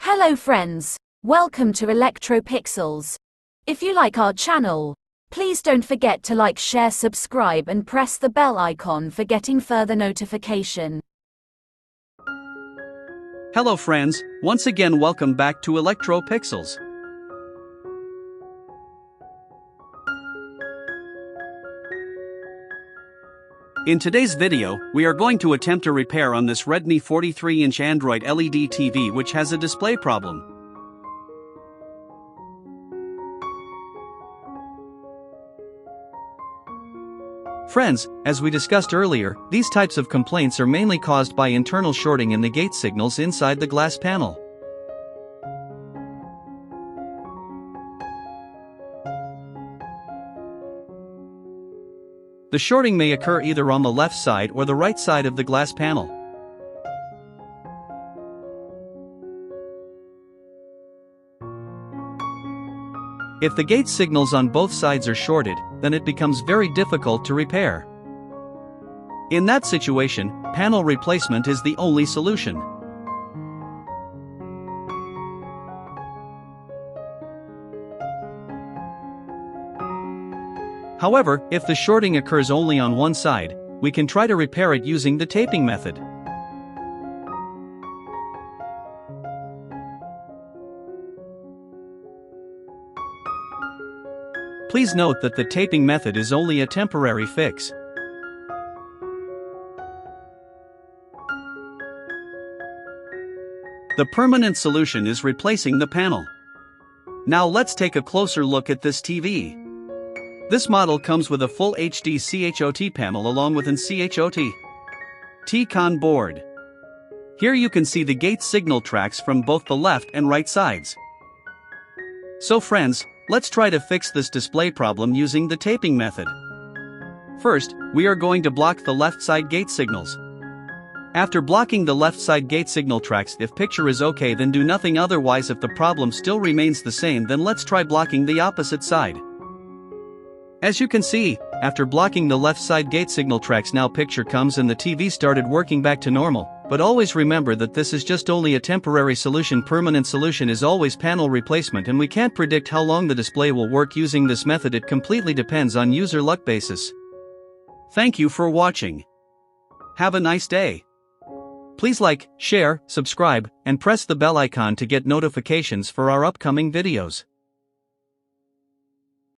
Hello friends, welcome to electropixels. If you like our channel, please don't forget to like, share, subscribe and press the bell icon for getting further notification. Hello friends, once again welcome back to electropixels. In today's video, we are going to attempt a repair on this Redmi 43-inch Android LED TV which has a display problem. Friends, as we discussed earlier, these types of complaints are mainly caused by internal shorting in the gate signals inside the glass panel. The shorting may occur either on the left side or the right side of the glass panel. If the gate signals on both sides are shorted, then it becomes very difficult to repair. In that situation, panel replacement is the only solution. However, if the shorting occurs only on one side, we can try to repair it using the taping method. Please note that the taping method is only a temporary fix. The permanent solution is replacing the panel. Now let's take a closer look at this TV. This model comes with a full HD CHOT panel along with an Tcon board. Here you can see the gate signal tracks from both the left and right sides. So friends, let's try to fix this display problem using the taping method. First, we are going to block the left side gate signals. After blocking the left side gate signal tracks, if picture is okay then do nothing, otherwise if the problem still remains the same then let's try blocking the opposite side. As you can see, after blocking the left side gate signal tracks, now picture comes and the TV started working back to normal, but always remember that this is just only a temporary solution. Permanent solution is always panel replacement, and we can't predict how long the display will work using this method. It completely depends on user luck basis. Thank you for watching. Have a nice day. Please like, share, subscribe, and press the bell icon to get notifications for our upcoming videos.